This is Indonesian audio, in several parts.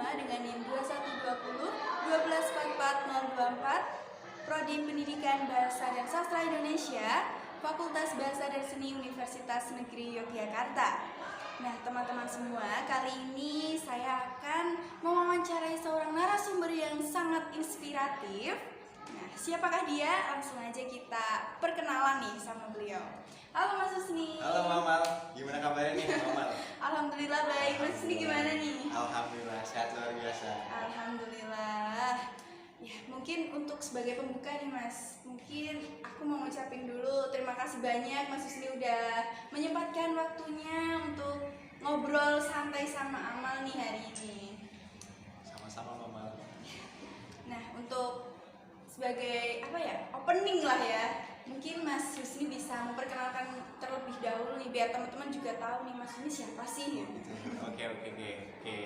dengan NIM 2120 1244024, Prodi Pendidikan Bahasa dan Sastra Indonesia, Fakultas Bahasa dan Seni Universitas Negeri Yogyakarta. Nah, teman-teman semua, kali ini saya akan mewawancarai seorang narasumber yang sangat inspiratif. Nah, siapakah dia? Langsung aja kita perkenalan nih sama beliau. Halo Mas Husni. Halo Mamal, gimana kabarnya nih Mamal? Alhamdulillah baik. Mas Husni gimana nih? Alhamdulillah, sehat luar biasa. Alhamdulillah. Ya, mungkin untuk sebagai pembuka nih Mas, mungkin aku mau ngucapin dulu terima kasih banyak Mas Husni udah menyempatkan waktunya untuk ngobrol santai sama Amal nih hari ini. Sama-sama Mamal. Nah, untuk sebagai opening lah ya, mungkin Mas Husni bisa memperkenalkan terlebih dahulu nih biar teman-teman juga tahu nih Mas Husni siapa sih gitu. Oke.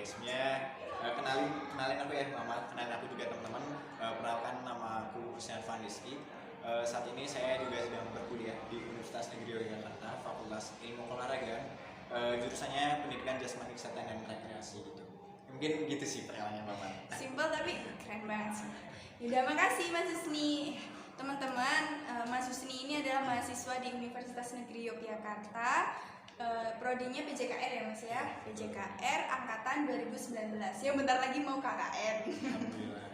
Sebenarnya kenalin aku ya Mamal, kenalin aku juga teman-teman. Perkenalkan, nama aku Husnian Rizky. Saat ini saya juga sedang berkuliah di Universitas Negeri Yogyakarta, Fakultas Ilmu Olahraga. Jurusannya Pendidikan Jasmani Kesehatan dan Rekreasi gitu. Mungkin gitu sih perkenalannya Mamal. Simpel tapi keren banget sih. Yaudah, makasih Mas Husni. Teman-teman, Mas Husni ini adalah mahasiswa di Universitas Negeri Yogyakarta. Prodinya PJKR ya Mas ya, PJKR angkatan 2019. Ya bentar lagi mau KKN. Alhamdulillah.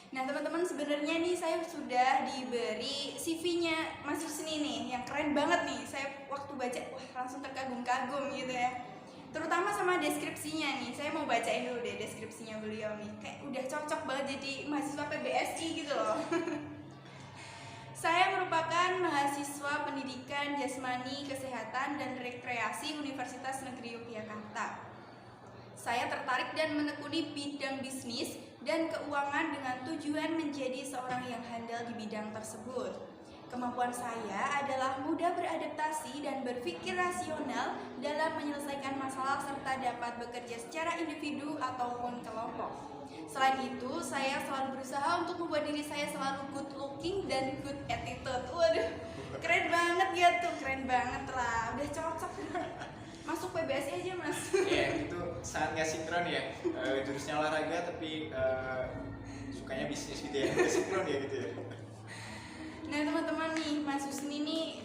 Nah teman-teman, sebenarnya nih saya sudah diberi CV-nya Mas Husni nih, yang keren banget nih. Saya waktu baca, wah langsung terkagum-kagum gitu ya. Terutama sama deskripsinya nih, saya mau bacain dulu deh deskripsinya beliau nih. Kayak udah cocok banget jadi mahasiswa PBSI gitu loh. Saya merupakan mahasiswa Pendidikan Jasmani Kesehatan dan Rekreasi Universitas Negeri Yogyakarta. Saya tertarik dan menekuni bidang bisnis dan keuangan dengan tujuan menjadi seorang yang handal di bidang tersebut. Kemampuan saya adalah mudah beradaptasi dan berpikir rasional dalam menyelesaikan masalah serta dapat bekerja secara individu ataupun kelompok. Selain itu, saya selalu berusaha untuk membuat diri saya selalu good looking dan good attitude. Waduh, keren banget ya tuh, keren banget lah. Udah cocok masuk PBSI aja Mas. Iya, itu sangat gak sinkron ya. Jurusnya olahraga tapi sukanya bisnis gitu ya. Gak sinkron ya gitu ya. Nah teman-teman nih, Mas Husni nih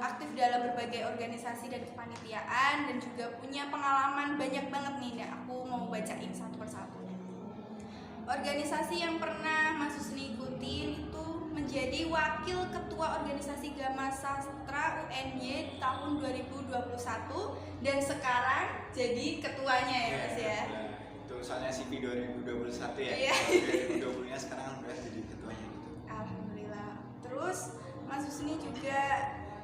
aktif dalam berbagai organisasi dan kepanitiaan dan juga punya pengalaman banyak banget nih. Nah, aku mau bacain satu persatu. Organisasi yang pernah Mas Husni ikutin itu menjadi Wakil Ketua Organisasi Gama Sastra UNY tahun 2021 dan sekarang jadi ketuanya ya Mas ya. Itu soalnya CV 2021 ya. Iya. 2020-nya sekarang udah jadi ketuanya gitu. Alhamdulillah. Terus Mas Husni juga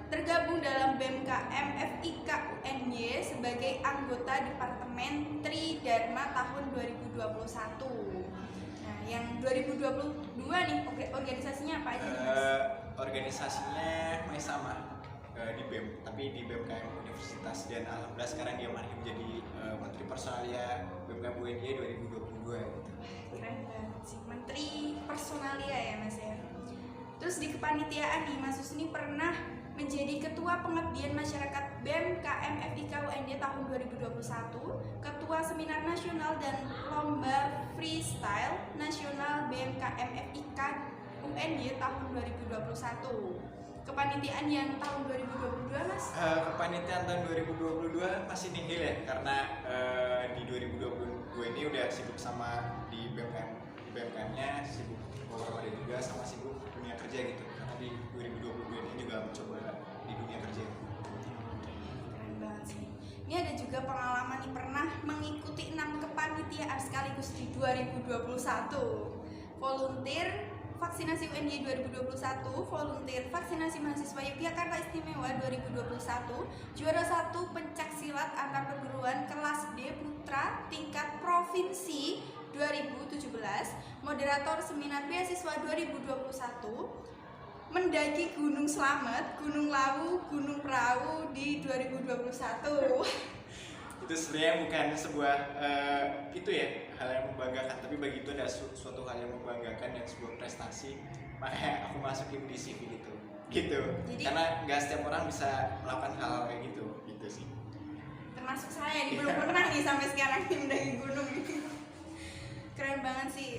tergabung dalam BMKM FIK UNY sebagai anggota Departemen Tridharma tahun 2021. Nah, yang 2022 nih organisasinya apa aja nih Mas? Organisasinya masih sama di BEM, tapi di BMKM Universitas, dan alhamdulillah sekarang dia menjadi Menteri Personalia BMKM UNY 2022 gitu. Keren banget sih, Menteri Personalia ya Mas ya. Terus di kepanitiaan nih, Mas Husni pernah menjadi Ketua Pengabdian Masyarakat BMKM FIK UNY tahun 2021, Ketua Seminar Nasional dan Lomba Freestyle Nasional BMKM FIK UNY tahun 2021. Kepanitiaan yang tahun 2022 Mas? Kepanitiaan tahun 2022 masih nihil ya, karena di 2022 ini udah sibuk sama di BMKM-nya sibuk beberapa hari juga sama sibuk dunia kerja gitu, karena di 2022 ini juga mencoba di dunia kerja. Keren banget sih. Ini ada juga pengalaman nih, pernah mengikuti 6 kepanitiaan sekaligus di 2021. Volunteer Vaksinasi UNY 2021, Volunteer Vaksinasi Mahasiswa Yogyakarta Istimewa 2021, juara 1 pencak silat antar perguruan kelas D Putra tingkat provinsi 2017, moderator seminar beasiswa 2021, mendaki Gunung Slamet, Gunung Lawu, Gunung Perahu di 2021. Itu sebenarnya bukan sebuah itu ya hal yang membanggakan, tapi bagi itu ada suatu hal yang membanggakan dan sebuah prestasi, makanya aku masukin di CV gitu. Jadi, karena nggak setiap orang bisa melakukan hal kayak gitu sih. Termasuk saya nih, belum pernah nih sampai sekarang mendaki gunung. banget sih.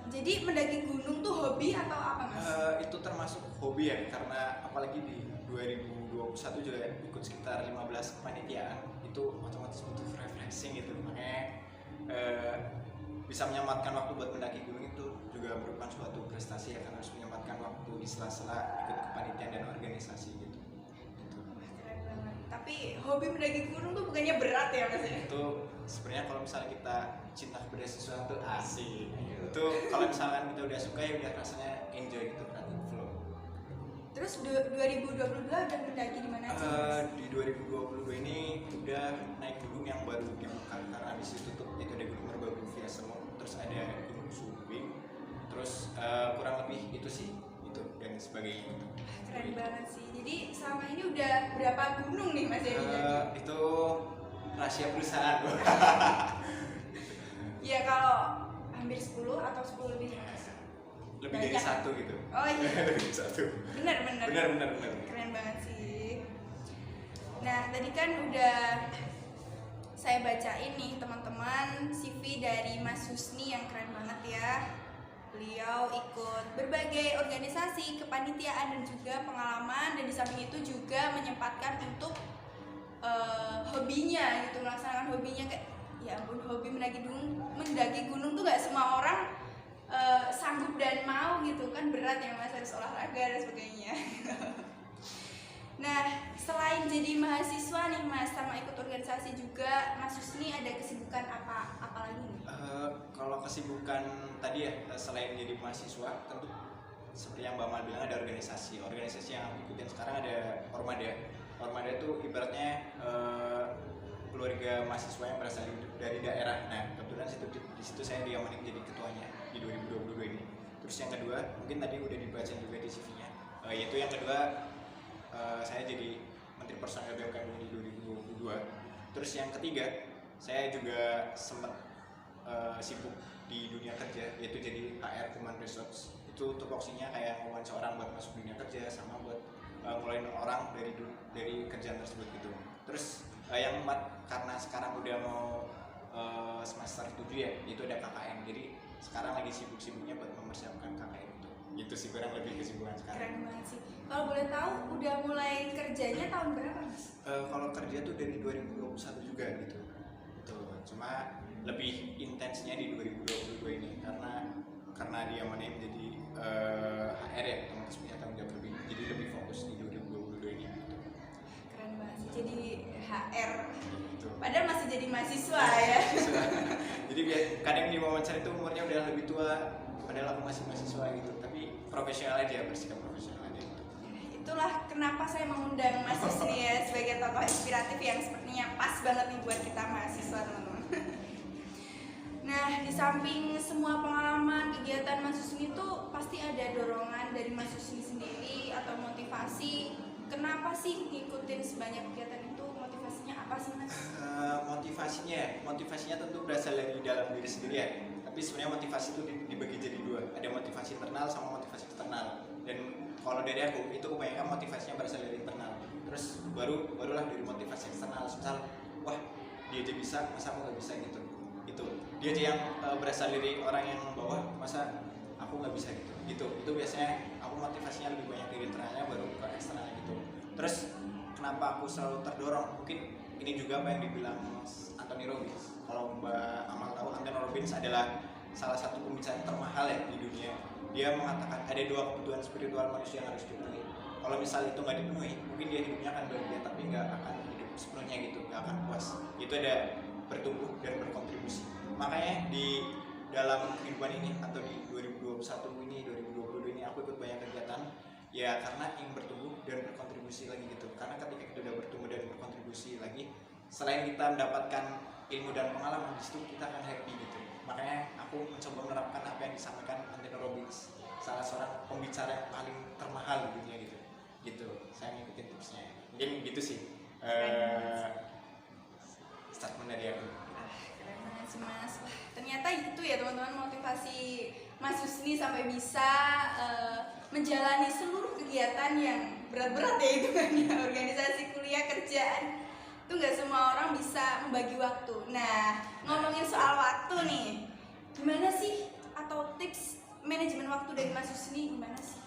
Jadi mendaki gunung tuh hobi atau apa Mas? Itu termasuk hobi ya, karena apalagi di 2021 juga ikut sekitar 15 kepanitiaan, itu otomatis butuh refreshing gitu. Makanya bisa menyempatkan waktu buat mendaki gunung itu juga merupakan suatu prestasi ya, karena harus menyempatkan waktu di sela-sela ikut kepanitiaan dan organisasi gitu. Wah, keren banget. Tapi hobi mendaki gunung tuh bukannya berat ya Mas ya? Itu sebenarnya kalau misalnya kita cinta kepada sesuatu asik itu, kalau misalkan kita udah suka ya udah rasanya enjoy gitu kan, flow. Terus 2022 udah mendaki di mana aja? Di 2022 ini udah naik gunung yang baru dibuka karena habis itu tuh itu ada Gunung Merbabu via Semut, terus ada Gunung Sumbing, terus kurang lebih itu sih, itu dan sebagainya. Keren banget sih. Jadi selama ini udah berapa gunung nih Mas yang didaki? Itu rahasia perusahaan. Ya kalau hampir 10 atau 10 lebih. Lebih dari Banyak. satu gitu. Oh iya. Lebih dari satu. Benar. Benar. Keren banget sih. Nah, tadi kan udah saya bacain nih teman-teman CV dari Mas Husni yang keren banget ya. Beliau ikut berbagai organisasi, kepanitiaan dan juga pengalaman, dan di samping itu juga menyempatkan untuk hobinya gitu, melaksanakan hobinya. Kayak ya ampun, hobi mendaki gunung tuh gak semua orang sanggup dan mau gitu kan, berat ya Mas, harus olahraga dan sebagainya. Nah, selain jadi mahasiswa nih Mas, sama ikut organisasi juga, Mas Husni ada kesibukan apa lagi nih? Kalau kesibukan tadi ya, selain jadi mahasiswa, tentu seperti yang Mbak Mal bilang ada organisasi yang aku ikutin sekarang, ada Ormada. Ormada itu ibaratnya keluarga mahasiswa yang berasal dari daerah. Nah, kebetulan di situ saya diamani jadi ketuanya di 2022 ini. Terus yang kedua, mungkin tadi udah dibaca juga di CV-nya, yaitu yang kedua saya jadi Menteri Personel BUMN di 2022. Terus yang ketiga, saya juga sempat sibuk di dunia kerja, yaitu jadi HR Human Resource. Itu tupoksinya kayak wawancara orang buat masuk dunia kerja sama buat mulai orang dari kerjaan tersebut gitu. Terus yang keempat, karena sekarang udah mau semester 7 ya, itu ada KKN. Jadi sekarang lagi sibuk-sibuknya buat mempersiapkan KKN itu. Itu sih kurang lebih kesibukan sekarang. Keren banget sih. Kalau boleh tahu udah mulai kerjanya tahun berapa Mas? Kalau kerja tuh dari 2021 juga gitu. Cuma lebih intensnya di 2022 ini karena dia mana menjadi HR ya, otomatis punya tanggung jawab lebih. Jadi lebih fokus di 2022 ini gitu. Keren banget sih, jadi HR. Gitu. Padahal masih jadi mahasiswa ya. Jadi kadang di wawancara itu umurnya udah lebih tua, padahal aku masih mahasiswa gitu. Tapi profesional aja, bersikap profesional aja gitu. Itulah kenapa saya mengundang Mas Husni ya sebagai tokoh inspiratif yang sepertinya pas banget nih buat kita mahasiswa teman-teman. Nah, di samping semua pengalaman kegiatan Mas Husni itu pasti ada dorongan dari Mas Husni sendiri atau motivasi. Kenapa sih ngikutin sebanyak kegiatan itu? Motivasinya apa sih Mas? Motivasinya tentu berasal dari dalam diri sendiri ya. Tapi sebenarnya motivasi itu dibagi jadi dua. Ada motivasi internal sama motivasi eksternal. Dan kalau dari aku itu kebanyakan motivasinya berasal dari internal. Terus barulah dari motivasi eksternal. Misal, wah dia aja bisa, masa aku nggak bisa gitu. Itu dia aja yang berasal dari orang yang bawah, masa aku nggak bisa gitu. Itu biasanya aku motivasinya lebih banyak dari internalnya baru ke eksternalnya gitu. Terus kenapa aku selalu terdorong? Mungkin ini juga apa yang dibilang Anthony Robbins. Kalau Mbak Amal tahu, Anthony Robbins adalah salah satu pembicara termahal ya di dunia. Dia mengatakan ada dua kebutuhan spiritual manusia yang harus dipenuhi. Kalau misal itu nggak dipenuhi, mungkin dia hidupnya akan bahagia tapi nggak akan hidup sepenuhnya gitu, nggak akan puas. Itu ada bertumbuh dan berkontribusi. Makanya di dalam kehidupan ini atau di 2021 ini, 2022 ini aku ikut banyak kegiatan ya karena ingin bertumbuh dan berkontribusi lagi gitu. Karena ketika kita udah bertumbuh dan berkontribusi lagi, selain kita mendapatkan ilmu dan pengalaman, di situ kita akan happy gitu. Makanya aku mencoba menerapkan apa yang disampaikan Anthony Robbins, salah seorang pembicara yang paling termahal di dunia gitu. Saya ngikutin tipsnya. Mungkin gitu sih. Statement dari aku. Keren banget sih Mas. Wah, ternyata itu ya teman-teman motivasi Mas Husni sampai bisa menjalani seluruh kegiatan yang berat-berat ya itu kan ya, organisasi, kuliah, kerjaan. Itu nggak semua orang bisa membagi waktu. Nah, ngomongin soal waktu nih, Gimana sih, atau tips manajemen waktu dari Mas Husni gimana sih?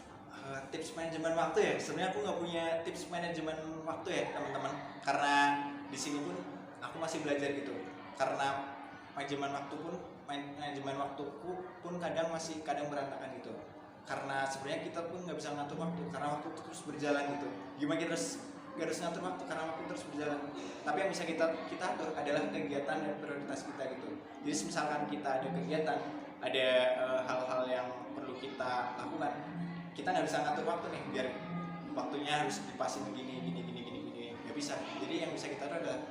Tips manajemen waktu ya, sebenarnya aku nggak punya tips manajemen waktu ya teman-teman, karena di sini pun aku masih belajar gitu. Karena manajemen waktuku pun kadang berantakan gitu. Karena sebenarnya kita pun nggak bisa ngatur waktu, karena waktu terus berjalan gitu. Gimana kita harus ngatur waktu karena waktu terus berjalan. Tapi yang bisa kita atur adalah kegiatan dan prioritas kita gitu. Jadi misalkan kita ada kegiatan, ada hal-hal yang perlu kita lakukan, kita nggak bisa ngatur waktu nih biar waktunya harus dipasin gini nggak bisa. Jadi yang bisa kita atur adalah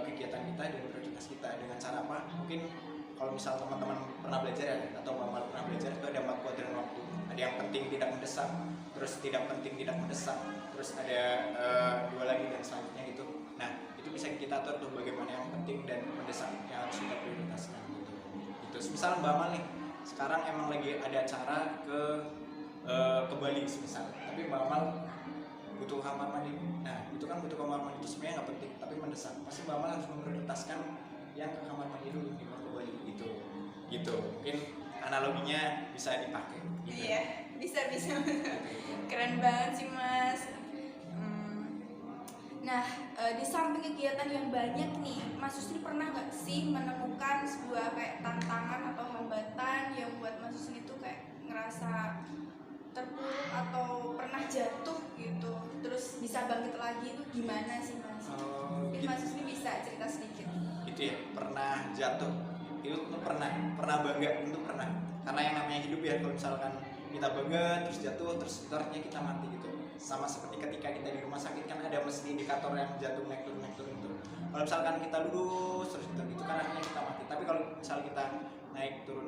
kegiatan kita dan prioritas kita. Dengan cara apa? Mungkin kalau misal teman-teman pernah belajar ya, atau Mama pernah belajar, itu ada 4 kuadran waktu. Ada yang penting tidak mendesak, terus tidak penting tidak mendesak, terus ada 2 lagi dan selanjutnya gitu. Nah itu bisa kita atur tuh bagaimana yang penting dan mendesak yang harus kita prioritaskan gitu. Itu misal Mbak Amal nih sekarang emang lagi ada acara ke Bali misal, tapi Mbak Amal butuh kamar mandi. Nah itu kan butuh kamar mandi itu sebenarnya nggak penting tapi mendesak, pasti Mbak Amal harus memprioritaskan yang ke kamar mandi dulu di ke Bali gitu. Mungkin analoginya bisa dipakai gitu. Iya, bisa keren banget sih Mas. Nah, di samping kegiatan yang banyak nih, Mas Husni pernah nggak sih menemukan sebuah kayak tantangan atau hambatan yang buat Mas Husni itu kayak ngerasa terpuruk atau pernah jatuh gitu, terus bisa bangkit lagi itu gimana sih Mas? Mungkin Mas Husni bisa cerita sedikit. Itu ya, pernah jatuh itu tuh pernah bangga itu pernah, karena yang namanya hidup ya, kalau misalkan kita bangga terus jatuh terus itu artinya kita mati gitu. Sama seperti ketika kita di rumah sakit kan ada mesin indikator yang jatuh naik turun itu. Kalau misalkan kita lurus terus itu kan artinya kita mati. Tapi kalau misal kita naik turun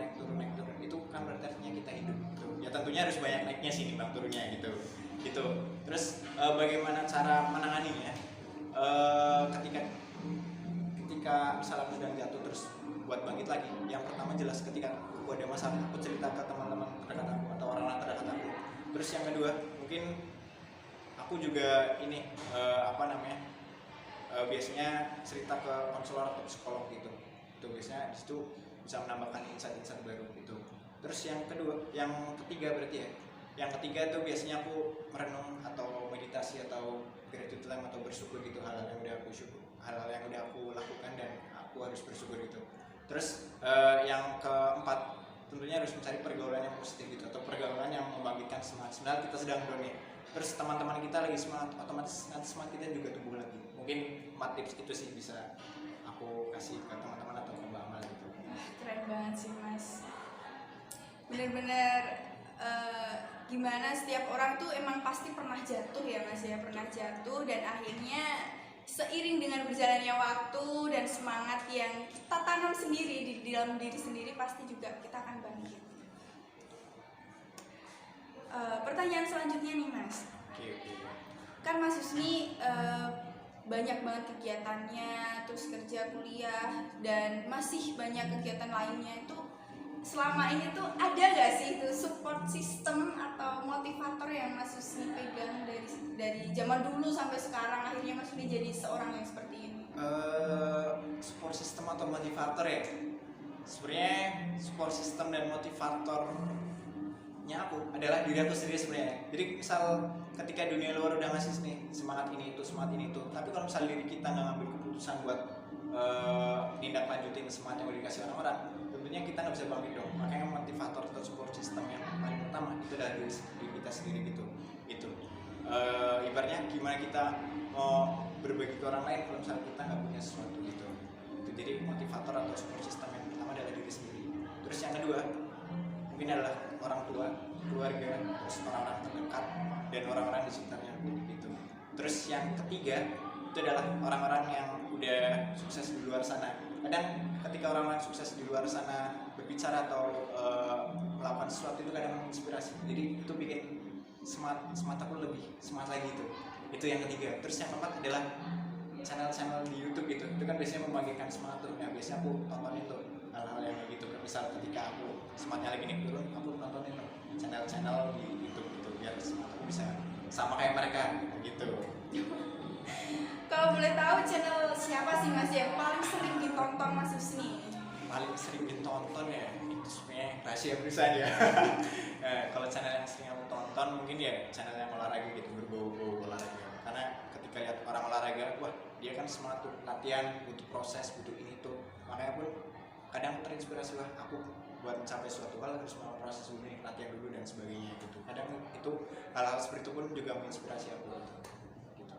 itu kan berarti artinya kita hidup gitu. Ya tentunya harus banyak naiknya sih bang turunnya gitu. Terus bagaimana cara menanganinya? Ketika misalnya sedang jatuh terus buat bangkit lagi, yang pertama jelas ketika aku ada masalah aku cerita ke teman-teman terdekat aku atau orang-orang terdekat aku. Terus yang kedua mungkin aku juga ini biasanya cerita ke konselor atau psikolog gitu. Itu biasanya di situ bisa menambahkan insight-insight baru gitu. Terus yang ketiga berarti ya. Yang ketiga itu biasanya aku merenung atau meditasi atau gratitude time atau bersyukur gitu, hal-hal yang udah aku lakukan dan aku harus bersyukur gitu. Terus yang keempat tentunya harus mencari pergaulan yang positif gitu, atau pergaulan yang membangkitkan semangat. Sebenarnya kita sedang down nih, terus teman-teman kita lagi semangat, otomatis nanti semangat kita juga tumbuh lagi. Mungkin 4 tips itu sih bisa aku kasih ke teman-teman atau ke Mbak Amal gitu. Keren banget sih Mas. Bener-bener gimana setiap orang tuh emang pasti pernah jatuh ya Mas ya, pernah jatuh dan akhirnya seiring dengan berjalannya waktu dan semangat yang kita tanam sendiri di dalam diri sendiri, pasti juga kita akan bangkit. Pertanyaan selanjutnya nih Mas. Oke. Kan Mas Husni banyak banget kegiatannya, terus kerja, kuliah, dan masih banyak kegiatan lainnya. Itu selama ini tuh ada gak sih itu support system atau motivator yang Mas Husni pegang dari zaman dulu sampai sekarang akhirnya Mas Husni jadi seorang yang seperti ini? Support system atau motivator ya, sebenarnya support system dan motivatornya aku adalah diri aku sendiri sebenarnya. Jadi misal ketika dunia luar udah ngasih nih semangat ini itu, tapi kalau misal diri kita nggak ngambil keputusan buat tindak lanjutin semangat yang udah dikasih orang-orang, tentunya kita nggak bisa bangkit dong. Makanya motivator atau support system yang paling utama itu adalah diri kita sendiri gitu. Ibaratnya gimana kita mau berbagi ke orang lain kalau misalnya kita nggak punya sesuatu gitu. Jadi motivator atau support system yang pertama adalah diri sendiri. Terus yang kedua mungkin adalah orang tua, keluarga, terus orang-orang terdekat dan orang-orang di sekitarnya gitu. Terus yang ketiga itu adalah orang-orang yang udah sukses di luar sana. Kadang ketika orang-orang sukses di luar sana berbicara atau melakukan sesuatu itu kadang menginspirasi. Jadi itu bikin semangat aku lebih semangat lagi itu. Itu yang ketiga. Terus yang keempat adalah channel-channel di YouTube gitu. Itu kan biasanya membangkitkan semangat tuh. Nah, biasanya aku tontonin tuh hal-hal yang gitu. Misal ketika aku semangatnya lagi naik turun, aku nontonin tuh channel-channel di YouTube gitu biar semangat aku bisa sama kayak mereka gitu. Kalau boleh tahu channel siapa sih Mas yang paling sering ditonton Mas Husni? paling sering ditonton ya itu sebenarnya rahasia perusahaan ya. Kalau channel yang sering aku tonton mungkin ya channel yang olahraga gitu, berbau-bau olahraga. Karena ketika lihat orang olahraga, wah dia kan semangat tuh, latihan butuh proses, butuh ini tuh. Makanya pun kadang terinspirasi, wah aku buat mencapai suatu hal harus mau proses dulu nih, latihan dulu dan sebagainya gitu. Kadang itu hal-hal seperti itu pun juga menginspirasi aku gitu.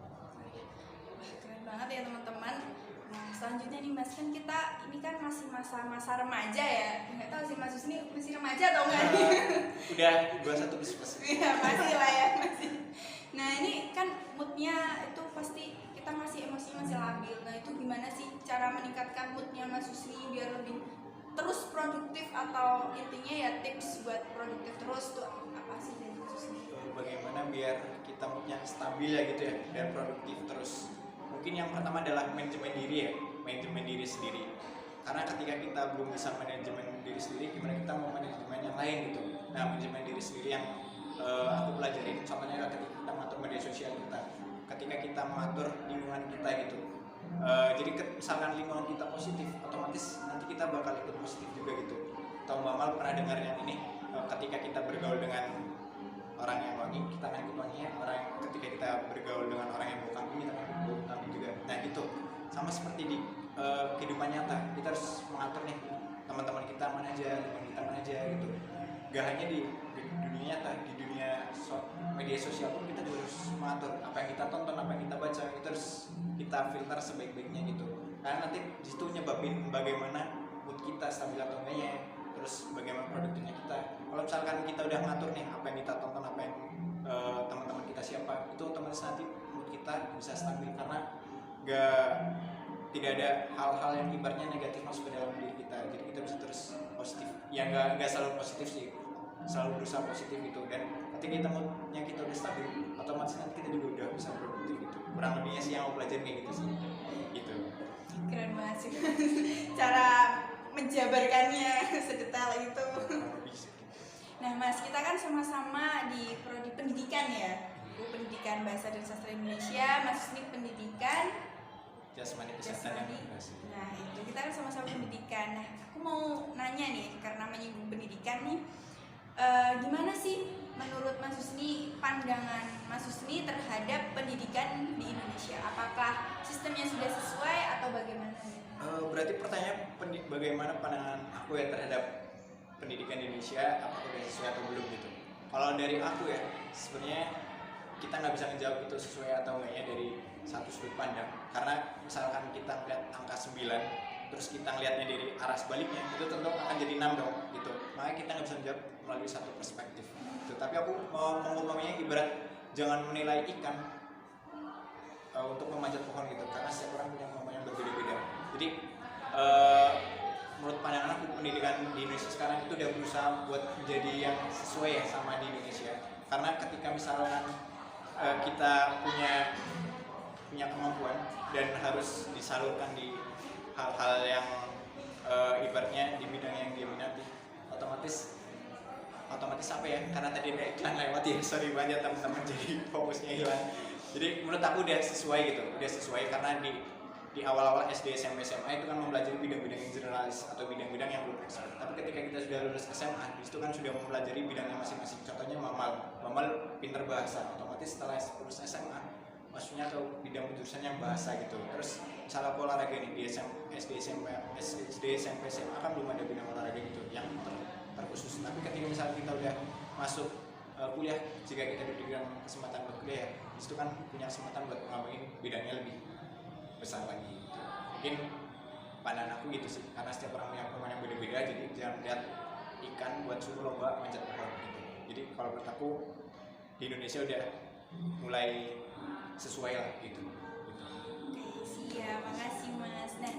Wah, keren banget ya teman-teman. Nah, selanjutnya nih Mas, kan kita ini kan masih masa-masa remaja ya. Nggak tahu sih Mas Husni masih remaja atau enggak nih? Udah 21 plus. Iya, masih lah ya, masih. Nah, ini kan moodnya itu pasti kita masih emosi masih labil. Nah, itu gimana sih cara meningkatkan moodnya Mas Husni biar lebih terus produktif, atau intinya ya tips buat produktif terus tuh apa sih dari Mas Husni? Bagaimana biar kita moodnya stabil ya gitu ya dan produktif terus. Mungkin yang pertama adalah manajemen diri ya, manajemen diri sendiri. Karena ketika kita belum bisa manajemen diri sendiri, gimana kita mau manajemen yang lain gitu. Nah, manajemen diri sendiri yang aku pelajarin contohnya adalah ketika kita mengatur media sosial kita, ketika kita mengatur lingkungan kita gitu. Jadi misalkan lingkungan kita positif, otomatis nanti kita bakal ikut positif juga gitu. Atau Mbak Mal pernah dengar yang ini, ketika kita bergaul dengan orang yang wangi, kita akan ikut wanginya. Ketika kita bergaul dengan orang yang bau kambing, kita akan ikut bau kambing juga. Nah gitu, sama seperti di kehidupan nyata, kita harus mengatur nih teman-teman kita mana aja, teman kita mana aja gitu. Gak hanya di dunia nyata, di dunia media sosial pun kita juga harus mengatur apa yang kita tonton, apa yang kita baca, itu harus kita filter sebaik-baiknya gitu. Karena nanti disitu nyebabin bagaimana mood kita stabil atau enggaknya, terus bagaimana produktifnya kita. Kalau misalkan kita udah ngatur nih apa yang kita tonton, apa yang teman-teman kita siapa, itu otomatis nanti mood kita bisa stabil karena tidak ada hal-hal yang ibaratnya negatif masuk ke dalam diri kita. Jadi kita bisa terus positif. Ya nggak selalu positif sih, selalu berusaha positif gitu. Dan ketika kita moodnya kita udah stabil, otomatis nanti kita juga udah bisa produktif gitu. Kurang lebihnya sih yang aku pelajari kayak gitu sih. Gitu. Keren banget sih cara menjabarkannya sedetail itu. Nah Mas, kita kan sama-sama di prodi pendidikan ya. Aku pendidikan bahasa dan sastra Indonesia, Mas Husni pendidikan Jasmani kesehatan dan Jasmani. Nah itu kita kan sama-sama pendidikan. Nah aku mau nanya nih, karena menyinggung pendidikan nih, gimana sih menurut Mas Husni, pandangan Mas Husni terhadap pendidikan di Indonesia? Apakah sistemnya sudah sesuai atau bagaimana? Berarti pertanyaan bagaimana pandangan aku ya terhadap pendidikan di Indonesia, apakah sudah sesuai atau belum gitu. Kalau dari aku ya, sebenarnya kita nggak bisa menjawab itu sesuai atau enggaknya dari satu sudut pandang. Karena misalkan kita melihat angka 9, terus kita ngelihatnya dari arah sebaliknya, itu tentu akan jadi 6 dong gitu. Makanya kita nggak bisa menjawab melalui satu perspektif gitu. Tapi aku mau mengumpamanya ibarat jangan menilai ikan untuk memanjat pohon gitu, karena setiap orang punya kemampuan yang berbeda-beda. Jadi menurut pandangan aku, pendidikan di Indonesia sekarang itu udah berusaha buat menjadi yang sesuai ya sama di Indonesia. Karena ketika misalkan kita punya kemampuan dan harus disalurkan di hal-hal yang ibaratnya di bidang yang dia minati, otomatis apa ya, karena tadi ada iklan lewat ya, sorry banget teman-teman, jadi fokusnya hilang. Jadi menurut aku udah sesuai karena di awal-awal SD, SMP, SMA itu kan mempelajari bidang-bidang yang generalis atau bidang-bidang yang belum expert. Tapi ketika kita sudah lulus SMA, itu kan sudah mempelajari bidangnya masing-masing. Contohnya Mamal pinter bahasa, otomatis setelah lulus SMA maksudnya atau bidang jurusan yang bahasa gitu. Terus misalnya olahraga nih di SD, SMP, SMA kan belum ada bidang olahraga gitu yang terkhusus. Tapi ketika misalnya kita udah masuk kuliah, jika kita diberikan kesempatan buat kuliah, itu kan punya kesempatan buat ngomongin bidangnya lebih besar lagi gitu. Mungkin pandangan aku gitu sih, karena setiap orang punya pemain yang beda-beda, jadi jangan lihat ikan buat suruh lomba manjat pohon gitu. Jadi kalau menurut aku di Indonesia udah mulai sesuai lah gitu. Oke, siap, makasih Mas. Nah,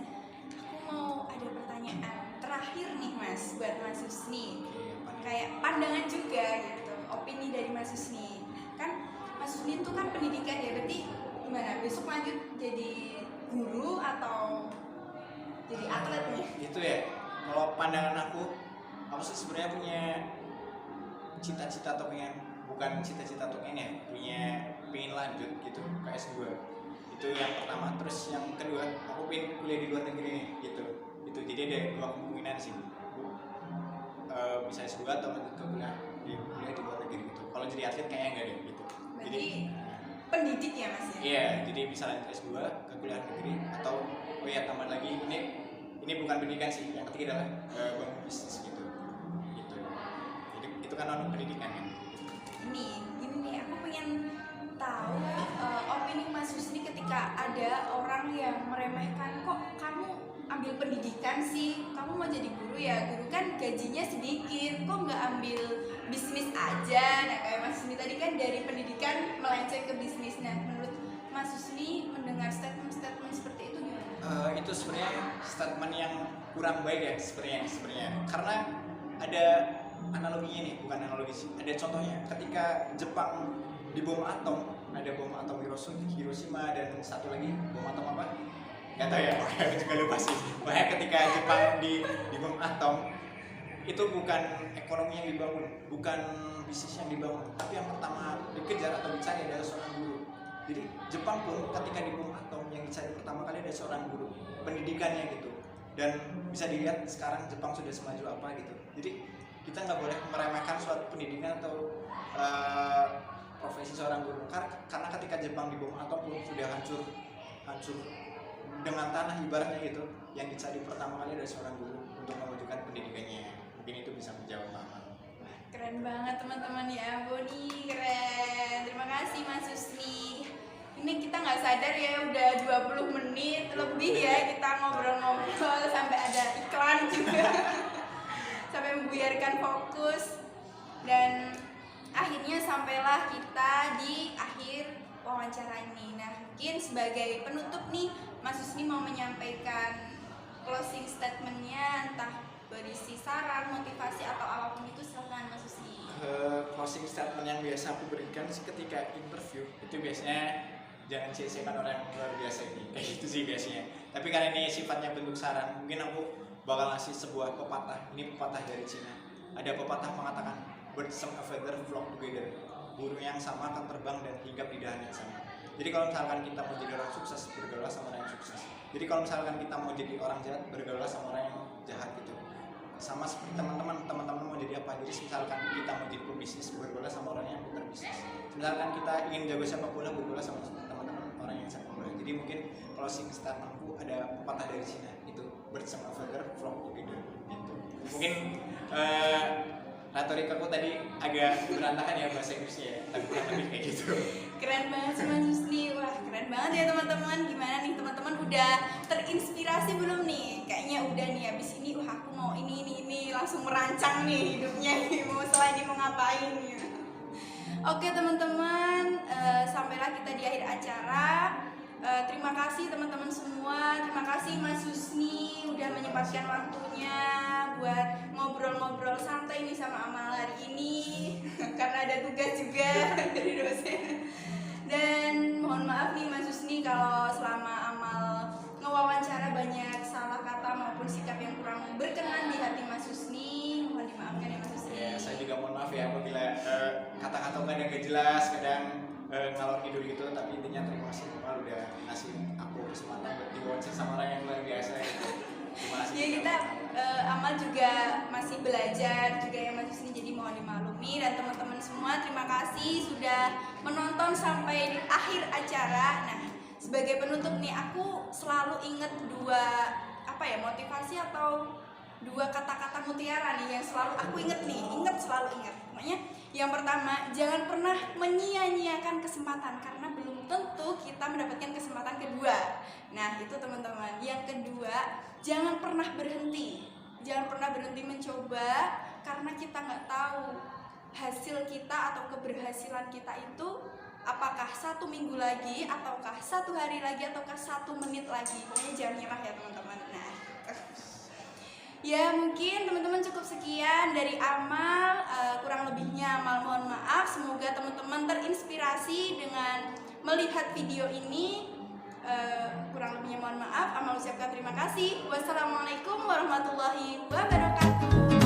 aku mau ada pertanyaan terakhir nih Mas buat Mas Husni. Kayak pandangan juga gitu, opini dari Mas Husni. Kan Mas Husni itu kan pendidikan ya, berarti gimana? Besok lanjut jadi guru atau jadi atlet nih? Itu ya, kalau pandangan aku sih sebenarnya punya cita-cita atau bukan cita-cita atau pengen lanjut gitu ke S2. Itu yang pertama. Terus yang kedua, aku pengen kuliah di luar negeri nih gitu. Jadi ada dua kemungkinan kemungkinan sih bisa S2 atau lanjut ke kuliah di luar negeri gitu. Kalau jadi atlet kayaknya enggak deh gitu. Jadi pendidik ya Mas ya? Iya, jadi bisa lanjut S2 ke kuliah negeri atau tambah lagi ini bukan pendidikan sih. Yang ketiga adalah bangun bisnis gitu. Gitu. Jadi itu kan non pendidikan kan. Gini nih, aku pengen tahu opini Mas Husni ketika ada orang yang meremehkan, kok kamu ambil pendidikan sih, kamu mau jadi guru ya, guru kan gajinya sedikit, kok nggak ambil bisnis aja. Nah kayak Mas Husni tadi kan dari pendidikan melenceng ke bisnis. Nah menurut Mas Husni mendengar statement-statement seperti itu gimana? Itu sebenarnya statement yang kurang baik ya sebenarnya karena ada analoginya nih, bukan analogi sih, ada contohnya ketika Jepang dibom atom, ada bom atom Hiroshima dan satu lagi bom atom apa? Gak tahu ya, aku juga lupa sih. Makanya ketika Jepang di bom atom itu bukan ekonomi yang dibangun, bukan bisnis yang dibangun, tapi yang pertama dikejar atau dicari adalah seorang guru. Jadi Jepang pun ketika di bom atom yang dicari pertama kali adalah seorang guru, pendidikannya gitu. Dan bisa dilihat sekarang Jepang sudah semaju apa gitu. Jadi kita nggak boleh meremehkan suatu pendidikan atau profesi seorang guru, karena ketika Jepang di bom atom pun sudah hancur dengan tanah ibaratnya gitu. Yang dicari pertama kali adalah seorang guru untuk mewujudkan pendidikannya. Mungkin itu bisa menjawab Mama. Keren banget teman-teman ya, Boni keren. Terima kasih Mas Husni. Ini kita nggak sadar ya udah 20 menit lebih ya kita ngobrol-ngobrol sampai ada iklan juga. Sampai membuyarkan fokus dan akhirnya sampailah kita di akhir wawancara ini. Nah mungkin sebagai penutup nih Mas Husni mau menyampaikan closing statementnya, entah berisi saran, motivasi atau apapun itu, silakan Mas Husni. Closing statement yang biasa aku berikan sih ketika interview itu biasanya jangan sia-siakan orang yang luar biasa ini, kayak gitu sih biasanya. Tapi karena ini sifatnya bentuk saran, mungkin aku bakal ngasih sebuah pepatah. Ini pepatah dari Cina. Ada pepatah mengatakan, birds of a feather flock together. Burung yang sama akan terbang dan hinggap di dahan yang sama. Jadi kalau misalkan kita mau jadi orang sukses, bergaulah sama orang yang sukses. Jadi kalau misalkan kita mau jadi orang jahat, bergaulah sama orang yang jahat gitu. Sama seperti teman-teman mau jadi apa? Jadi misalkan kita mau jadi pebisnis, bergaulah sama orang yang pintar bisnis. Misalkan kita ingin jago sepak bola, bergaulah sama teman-teman orang yang sepak bola. Jadi mungkin closing statementku ada pepatah dari Cina, itu birds of a feather flock together gitu. Mungkin retorikaku tadi agak berantakan ya bahasa Inggrisnya ya, tapi kurang lebih kayak gitu. Keren banget sih Mas Husni. Wah keren banget ya teman-teman. Gimana nih teman-teman, udah terinspirasi belum nih? Kayaknya udah nih, abis ini wah aku mau ini langsung merancang nih hidupnya nih, mau setelah ini mau ngapain ya. Oke teman-teman, sampailah kita di akhir acara. Terima kasih teman-teman semua. Terima kasih Mas Husni udah menyempatkan waktunya buat ngobrol-ngobrol santai nih sama Amal hari ini karena ada tugas juga dari dosen. Dan mohon maaf nih Mas Husni kalau selama Amal ngewawancara banyak salah kata maupun sikap yang kurang berkenan di hati Mas Husni. Mohon dimaafkan ya Mas Husni. Ya, saya juga mohon maaf ya apabila kata-kata kadang gak jelas, kadang ngalor ngidul gitu, tapi intinya terima kasih Amal udah ngasih aku kesempatan buat diwawancara sama orang yang luar biasa gitu. Terima kasih. Ya kita Amal juga masih belajar juga ya Mas Husni, jadi mohon dimaklumi. Dan teman-teman semua terima kasih sudah menonton sampai di akhir acara. Nah sebagai penutup nih aku selalu inget dua motivasi atau dua kata-kata mutiara nih yang selalu aku selalu inget. Makanya yang pertama, jangan pernah menyia-nyiakan kesempatan karena belum tentu kita mendapatkan kesempatan kedua. Nah itu teman-teman. Yang kedua, jangan pernah berhenti mencoba karena kita nggak tahu hasil kita atau keberhasilan kita itu apakah 1 minggu lagi, ataukah 1 hari lagi, ataukah 1 menit lagi. Pokoknya jangan nyerah ya teman-teman. Nah ya mungkin teman-teman cukup sekian dari Amal, kurang lebihnya Amal mohon maaf. Semoga teman-teman terinspirasi dengan melihat video ini. Kurang lebihnya mohon maaf. Amal ucapkan terima kasih. Wassalamualaikum warahmatullahi wabarakatuh.